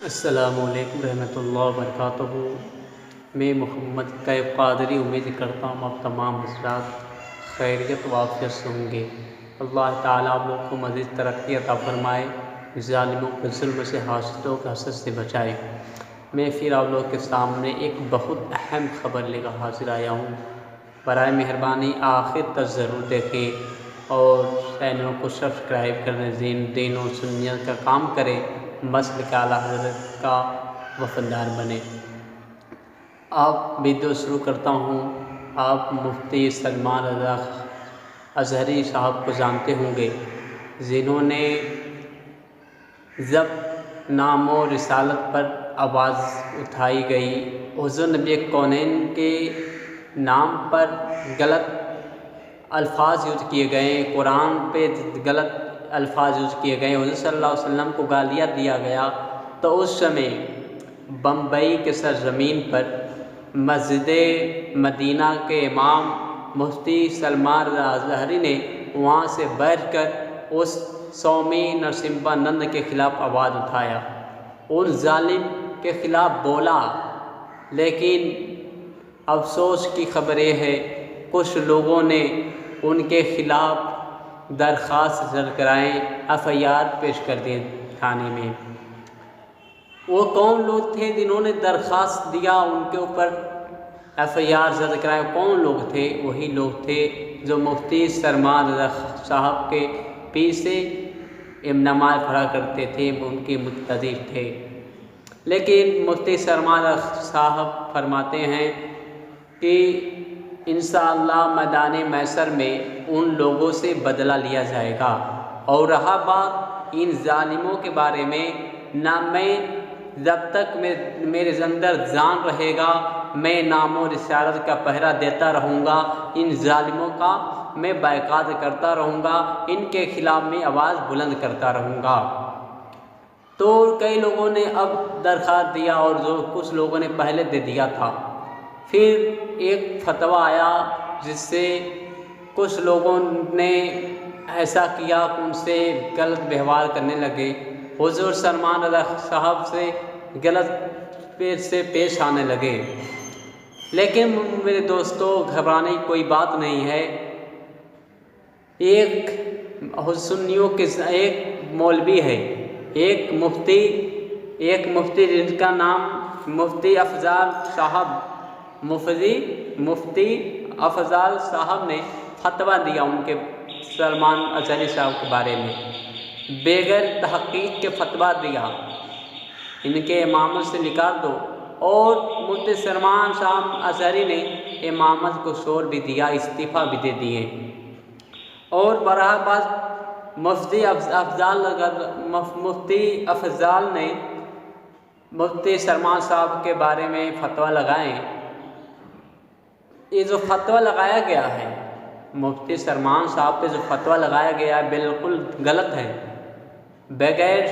अस्सलामुअलैकुम रहमतुल्लाहि व बरकातुहू। मैं मोहम्मद कैफ क़ादरी उम्मीद करता हूँ आप तमाम हज़रात खैरियत व आफ़ियत से होंगे। अल्लाह ताला आप लोग को मज़ीद तरक्की अता फ़रमाए, ज़ालिमों के ज़ुल्म से, हासदों के हसद से बचाए। मैं फिर आप लोग के सामने एक बहुत अहम ख़बर लेकर हाज़िर आया हूँ। बराए मेहरबानी आखिर तक ज़रूर देखें और चैनल को सब्सक्राइब करें, दीन और सुन्नियत का काम करें, मसल के आला हज़रत का वफ़ादार बने। आप वीडियो शुरू करता हूँ। आप मुफ्ती सलमान रज़ा अज़हरी साहब को जानते होंगे, जिन्होंने जब नाम और रिसालत पर आवाज़ उठाई गई, हुज़ूर नबी कौनैन के नाम पर गलत अल्फाज यूज़ किए गए, कुरान पे गलत अल्फाज यूज़ किए गए, हुज़ूर सल्लल्लाहु अलैहि वसल्लम को गालियाँ दिया गया, तो उस समय बम्बई के सरज़मीन पर मस्जिद मदीना के इमाम मुफ्ती सलमान रज़ा अज़हरी ने वहाँ से बैठकर उस स्वामी नरसिम्हानंद के ख़िलाफ़ आवाज़ उठाया, उन जालिम के ख़िलाफ़ बोला। लेकिन अफसोस की ख़बर ये है, कुछ लोगों ने उनके ख़िलाफ़ दरख्वास्त दर्ज कराएँ, FIR पेश कर दिए थाने में। वो कौन लोग थे जिन्होंने दरख्वास्त दिया, उनके ऊपर FIR दर्ज कराए? कौन लोग थे? वही लोग थे जो मुफ्ती सलमान रज़ा साहब के पीछे नमाज़ पढ़ा करते थे, उनके मुक्तदी थे। लेकिन मुफ्ती सलमान रज़ा साहब फरमाते हैं कि इंशाअल्लाह मैदान महशर में उन लोगों से बदला लिया जाएगा। और रहा बात इन जालिमों के बारे में, ना मैं जब तक मेरे अंदर जान रहेगा, मैं नाम और रिसालत का पहरा देता रहूँगा, इन जालिमों का मैं बायकाट करता रहूँगा, इनके ख़िलाफ़ मैं आवाज़ बुलंद करता रहूँगा। तो कई लोगों ने अब दरख्वास्त दिया और जो कुछ लोगों ने पहले दे दिया था। फिर एक फतवा आया जिससे कुछ लोगों ने ऐसा किया कि उनसे गलत व्यवहार करने लगे, हुज़ूर सलमान रज़ा साहब से गलत से पेश आने लगे। लेकिन मेरे दोस्तों, घबराने की कोई बात नहीं है। एक सुन्नियों के एक मौलवी है, एक मुफ्ती जिनका नाम मुफ्ती अफजाल साहब, मुफ्ती अफजाल साहब ने फतवा दिया उनके सलमान अज़हरी साहब के बारे में, बगैर तहक़ीक़ के फतवा दिया, इनके इमामत से निकाल दो। और मुफ्ती सलमान साहब अज़हरी ने इमामत को छोड़ भी दिया, इस्तीफ़ा भी दे दिए। और बराबर मुफ्ती अफजाल ने मुफ्ती सलमान साहब के बारे में फतवा लगाए। ये जो फतवा लगाया गया है, मुफ्ती सलमान साहब पे जो फतवा लगाया गया है, बिल्कुल गलत है। बगैर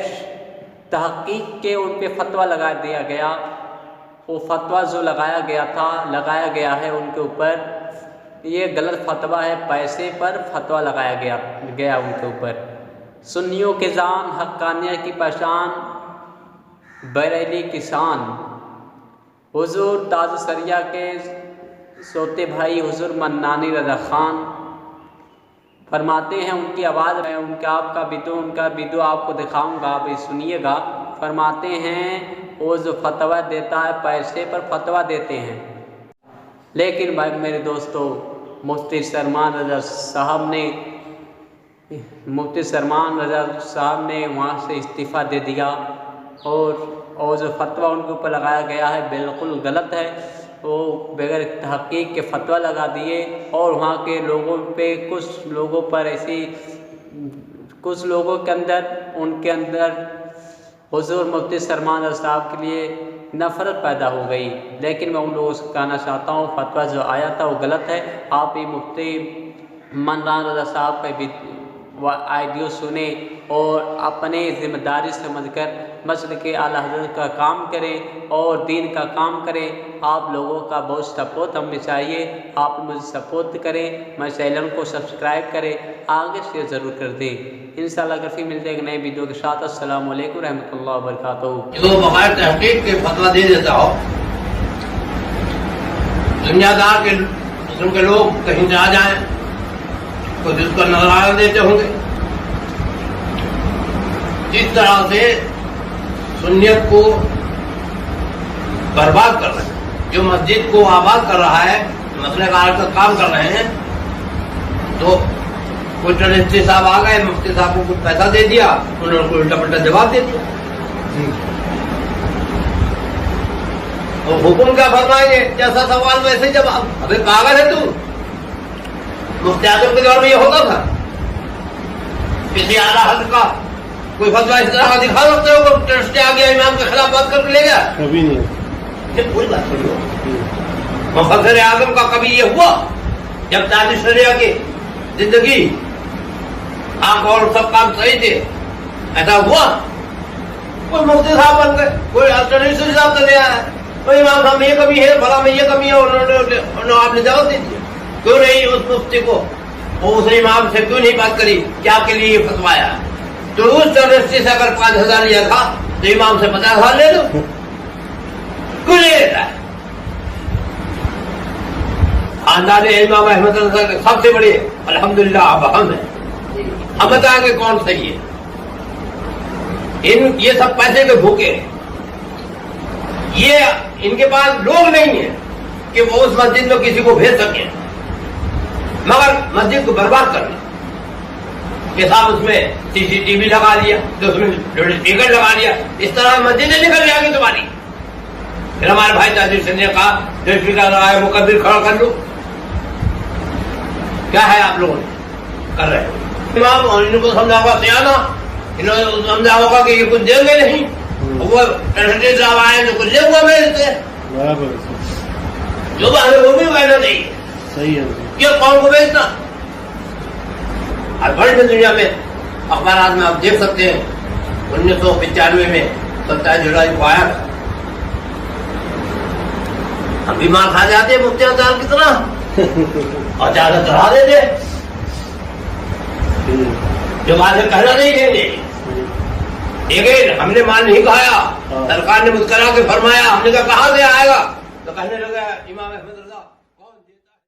तहक़ीक़ के उन पे फतवा लगा दिया गया। वो फतवा जो लगाया गया है उनके ऊपर, ये गलत फतवा है। पैसे पर फतवा लगाया गया उनके ऊपर। सुन्नियों के जान, हक्कानियत की पहचान, बरेली किसान, हुज़ूर ताज सरिया के सोते भाई हुज़ूर मन्नानी रज़ा ख़ान फरमाते हैं, उनकी आवाज़ में उनका वीडियो आपको दिखाऊंगा, आप ये सुनिएगा। फरमाते हैं वो जो फतवा देता है, पैसे पर फतवा देते हैं। लेकिन भाई मेरे दोस्तों, मुफ्ती सलमान रज़ा साहब ने वहाँ से इस्तीफ़ा दे दिया। और जो फतवा उनके ऊपर लगाया गया है बिल्कुल गलत है। वो बगैर तहक़ीक़ के फतवा लगा दिए। और वहाँ के लोगों पे, कुछ लोगों के अंदर हुज़ूर मुफ्ती सलमान रज़ा साहब के लिए नफ़रत पैदा हो गई। लेकिन मैं उन लोगों से कहना चाहता हूँ, फतवा जो आया था वो गलत है। आप ये मुफ्ती मन्नान रज़ा साहब पे भी व आइडियो सुने और अपने ज़िम्मेदारी समझकर मस्जिद के आला हज़रत का काम करें और दीन का काम करें। आप लोगों का बहुत सपोर्ट हमें चाहिए, आप मुझे सपोर्ट करें, मेरे चैनल को सब्सक्राइब करें, आगे शेयर ज़रूर कर दें। इंशाल्लाह अगर फिर मिलते हैं एक नए वीडियो के साथ। अस्सलाम वालेकुम रहमतुल्लाहि व बरकातहू। जो बगैर तहकीक के फतवा दे देता हो, दुनियादार के किस्म के लोग कहीं से आ जाएं तो जिसको नजराना देते होंगे। इस तरह से सुन्नियत को बर्बाद कर रहे हैं। जो मस्जिद को आबाद कर रहा है, मसले का काम कर रहे हैं, तो कोई ट्रस्टी साहब आ गए, मुफ्ती साहब को कुछ पैसा दे दिया, उन्होंने उल्टा पुल्टा जवाब दे दिया। तो हुक्म क्या फरमाएंगे? जैसा सवाल वैसे जवाब। अबे पागल है तू? मुफ्ती आजम के दौर में ये होता था? किसी आला हज़रत का कोई फतवा इस तरह का दिखा सकते हो? ट्रस्टी आ गया, इमाम के खिलाफ बात करके ले गया? कभी नहीं। ये पूरी बात थोड़ी हो। मुफस्सिर आज़म का कभी ये हुआ जब ताज़ शरिया की जिंदगी आंख और सब काम सही थे, ऐसा हुआ? कोई मुफ्ती साहब बन गए, कोई ट्रस्टी साहब चले आया, कोई इमाम साहब में ये कमी है, फला में ये कमी है, उन्होंने आपने जवाब दे दिया। क्यों नहीं उस मुफ्ती को, उस इमाम से क्यों नहीं बात करी क्या के लिए ये फतवाया? तो उस ट्रस्टी से अगर 5,000 लिया था तो इमाम से 50,000 ले लो। क्यों ले लेता है? खानदान इमाम अहमद सबसे बड़ी अल्हम्दुलिल्लाह अब हम है। हम बताएंगे कौन सही है। ये सब पैसे के भूखे, ये इनके पास लोग नहीं है कि वो उस मस्जिद में किसी को भेज सके, मगर मस्जिद को बर्बाद कर के साथ उसमें CCTV लगा लिया, तो उसमें स्पीकर लगा लिया, इस तरह मस्जिदें निकल जाएगी तुम्हारी। फिर हमारे भाई ताजिर सिंह ने कहा स्पीकर लगाए, मुकद्दर खड़ा कर लो। क्या है आप लोग कर रहे हो? इमाम इनको समझा होगा सियाना, इन्होंने समझा होगा कि ये कुछ देंगे नहीं, वो ट्रस्टी साहब आए तो कुछ देंगे मेरे से, जो बात है वो भी कहना नहीं सही है। ये कौन को बेचना? आज वर्ल्ड दुनिया में अखबार में आप देख सकते हैं 1995 में 27 जुलाई को आया था। हम बीमार खा जाते मुफ्ती साहब की तरह और ज्यादा चढ़ा देते, जो बातें कहना नहीं देंगे। एक हमने मान नहीं खाया, सरकार ने मुस्करा के फरमाया, हमने कहा कहाँ से आएगा, तो कहने लगा इमाम अहमद रज़ा।